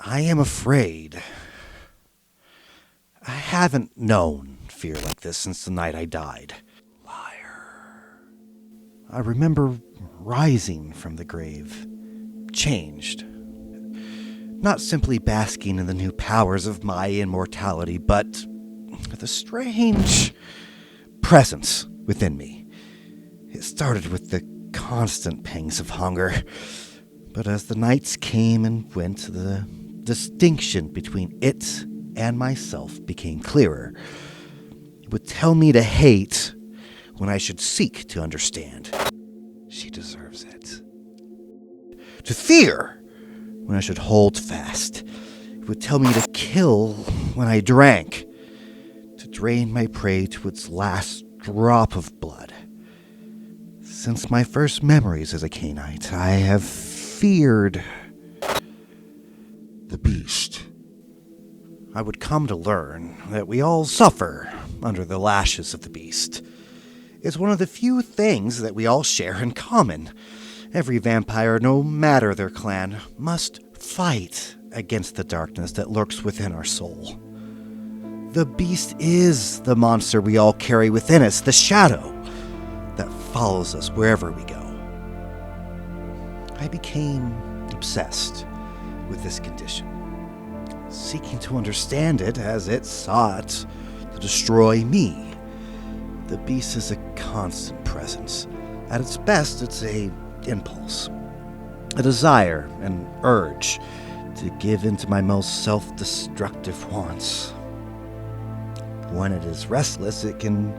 I am afraid. I haven't known fear like this since the night I died. Liar. I remember rising from the grave, changed. Not simply basking in the new powers of my immortality, but with a strange presence within me. It started with the constant pangs of hunger, but as the nights came and went, the distinction between it and myself became clearer. It would tell me to hate when I should seek to understand. She deserves it. To fear when I should hold fast. It would tell me to kill when I drank. To drain my prey to its last drop of blood. Since my first memories as a Cainite, I have feared the beast. I would come to learn that we all suffer under the lashes of the beast. It's one of the few things that we all share in common. Every vampire, no matter their clan, must fight against the darkness that lurks within our soul. The beast is the monster we all carry within us, the shadow that follows us wherever we go. I became obsessed with this condition, seeking to understand it as it sought to destroy me. The beast is a constant presence. At its best, it's an impulse, a desire, an urge to give in to my most self-destructive wants. When it is restless, it can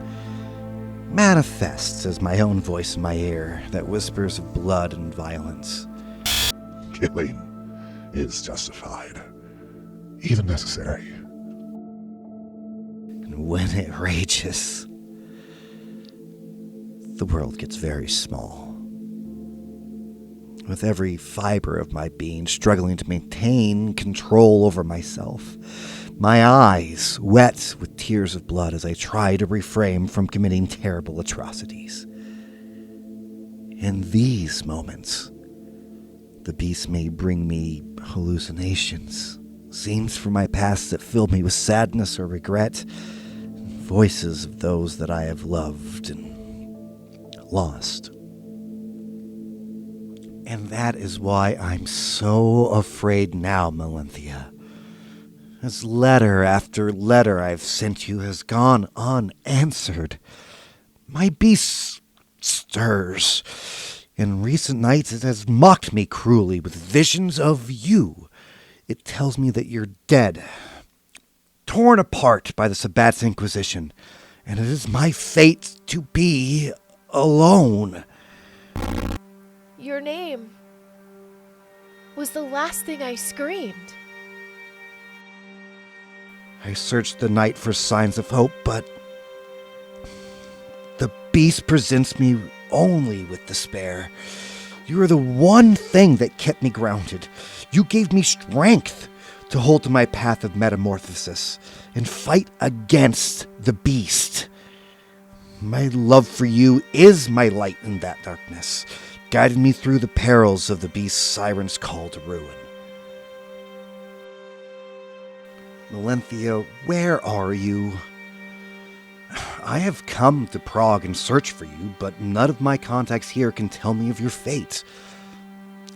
manifest as my own voice in my ear that whispers of blood and violence. Killing is justified, even necessary. And when it rages, the world gets very small. With every fiber of my being struggling to maintain control over myself, my eyes wet with tears of blood as I try to refrain from committing terrible atrocities. In these moments, the beast may bring me hallucinations, scenes from my past that fill me with sadness or regret, voices of those that I have loved and lost. And that is why I'm so afraid now, Melanthia. As letter after letter I've sent you has gone unanswered. My beast stirs. In recent nights it has mocked me cruelly with visions of you. It tells me that you're dead, torn apart by the Sabbat's Inquisition, and it is my fate to be alone. Your name was the last thing I screamed. I searched the night for signs of hope, but the beast presents me only with despair. You are the one thing that kept me grounded. You gave me strength to hold to my path of metamorphosis and fight against the beast. My love for you is my light in that darkness, guiding me through the perils of the beast's siren's call to ruin. Melanthia, where are you? I have come to Prague in search for you, but none of my contacts here can tell me of your fate.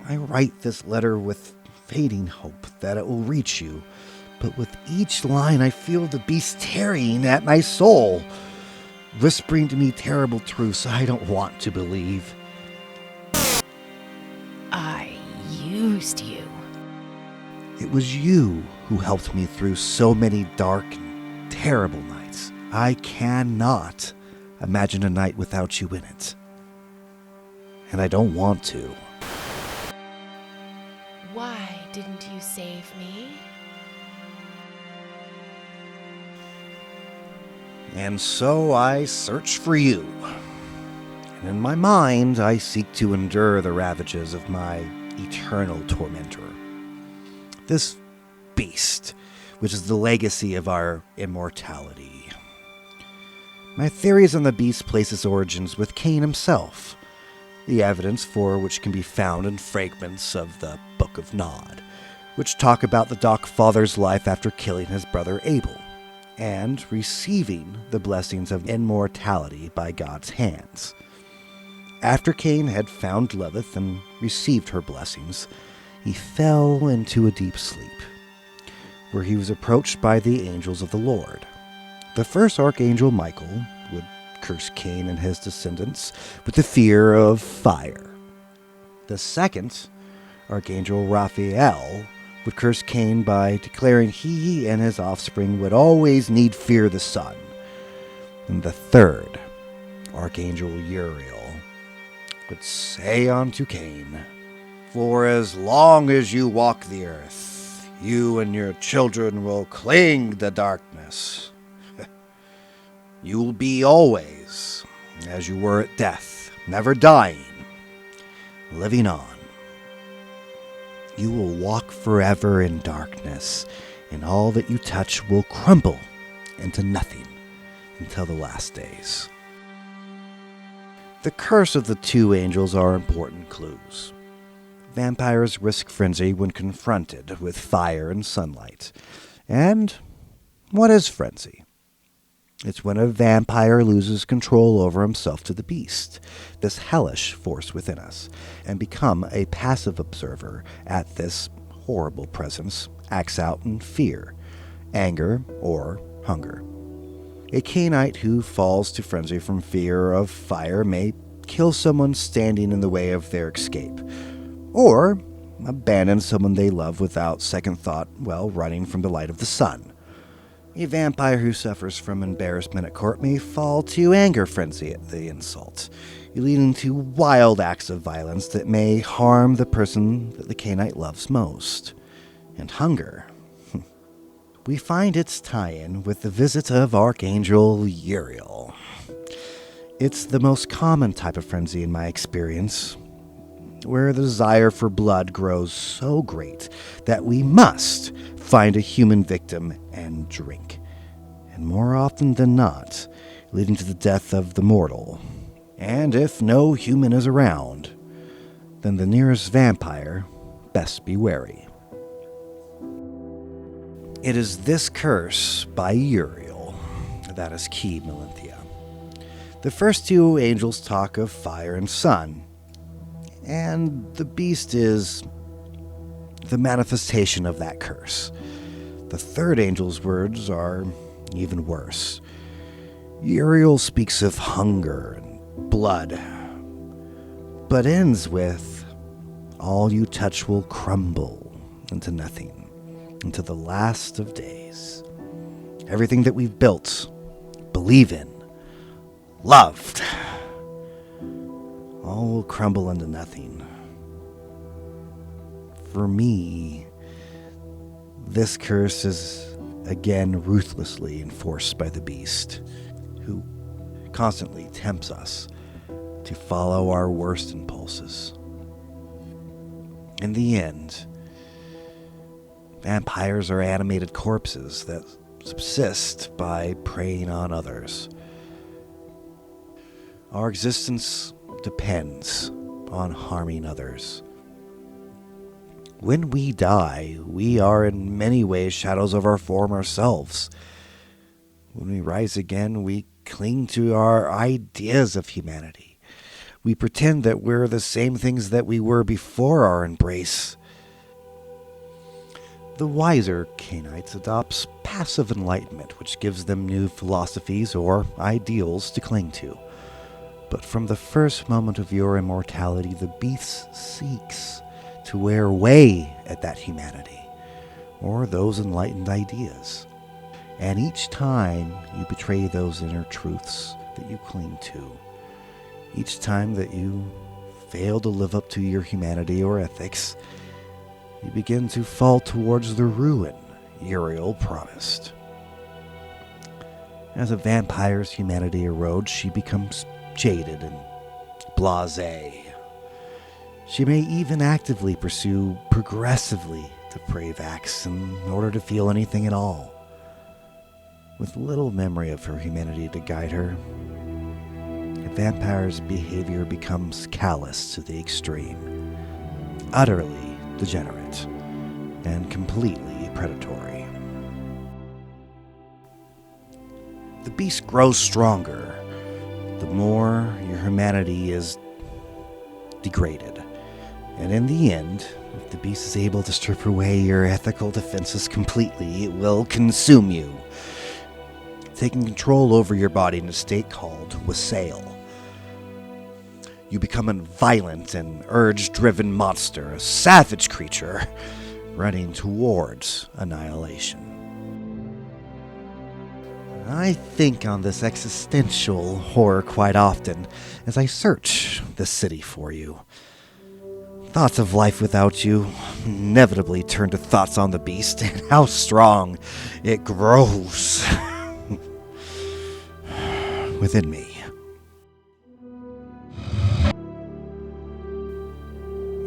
I write this letter with fading hope that it will reach you, but with each line I feel the beast tearing at my soul, whispering to me terrible truths I don't want to believe. I used you. It was you who helped me through so many dark and terrible nights. I cannot imagine a night without you in it. And I don't want to. Why didn't you save me? And so I search for you. And in my mind, I seek to endure the ravages of my eternal tormentor. This beast, which is the legacy of our immortality. My theories on the beast place its origins with Caine himself, the evidence for which can be found in fragments of the Book of Nod, which talk about the Dark Father's life after killing his brother Abel, and receiving the blessings of immortality by God's hands. After Caine had found Lilith and received her blessings, he fell into a deep sleep, where he was approached by the angels of the Lord. The first archangel, Michael, would curse Caine and his descendants with the fear of fire. The second, Archangel Raphael, would curse Caine by declaring he and his offspring would always need fear the sun. And the third, Archangel Uriel, would say unto Caine, "For as long as you walk the earth, you and your children will cling the darkness. You will be always as you were at death, never dying, living on. You will walk forever in darkness, and all that you touch will crumble into nothing until the last days." The curse of the two angels are important clues. Vampires risk frenzy when confronted with fire and sunlight. And what is frenzy? It's when a vampire loses control over himself to the beast, this hellish force within us, and become a passive observer at this horrible presence, acts out in fear, anger, or hunger. A Cainite who falls to frenzy from fear of fire may kill someone standing in the way of their escape, or abandon someone they love without second thought while running from the light of the sun. A vampire who suffers from embarrassment at court may fall to anger frenzy at the insult, leading to wild acts of violence that may harm the person that the Cainite loves most. And hunger. We find its tie-in with the visit of Archangel Uriel. It's the most common type of frenzy in my experience, where the desire for blood grows so great that we must find a human victim and drink, and more often than not, leading to the death of the mortal. And if no human is around, then the nearest vampire best be wary. It is this curse by Uriel that is key, Melanthia. The first two angels talk of fire and sun, and the beast is the manifestation of that curse. The third angel's words are even worse. Uriel speaks of hunger and blood, but ends with, "All you touch will crumble into nothing, into the last of days. Everything that we've built, believe in, loved, all will crumble into nothing." For me, this curse is again ruthlessly enforced by the beast, who constantly tempts us to follow our worst impulses. In the end, vampires are animated corpses that subsist by preying on others. Our existence depends on harming others. When we die, we are in many ways shadows of our former selves. When we rise again, we cling to our ideas of humanity. We pretend that we're the same things that we were before our embrace. The wiser Cainites adopts passive enlightenment, which gives them new philosophies or ideals to cling to. But from the first moment of your immortality, the beast seeks to wear away at that humanity, or those enlightened ideas. And each time you betray those inner truths that you cling to, each time that you fail to live up to your humanity or ethics, you begin to fall towards the ruin Uriel promised. As a vampire's humanity erodes, she becomes jaded and blasé. She may even actively pursue progressively depraved acts in order to feel anything at all. With little memory of her humanity to guide her, a vampire's behavior becomes callous to the extreme, utterly degenerate, and completely predatory. The beast grows stronger the more your humanity is degraded. And in the end, if the beast is able to strip away your ethical defenses completely, it will consume you, taking control over your body in a state called wassail. You become a violent and urge-driven monster, a savage creature, running towards annihilation. I think on this existential horror quite often as I search the city for you. Thoughts of life without you inevitably turn to thoughts on the beast and how strong it grows within me.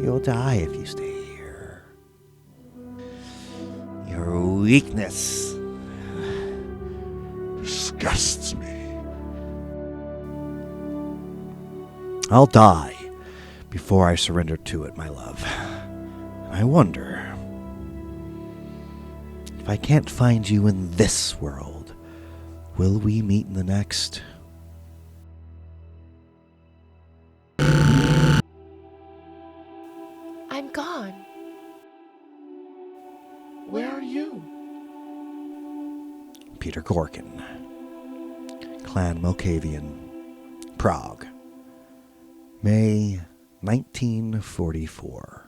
You'll die if you stay here. Your weakness Disgusts me. I'll die before I surrender to it, my love. I wonder if I can't find you in this world, will we meet in the next? I'm gone. Where are you? Peter Gorkin, Clan Malkavian, Prague, May 1944.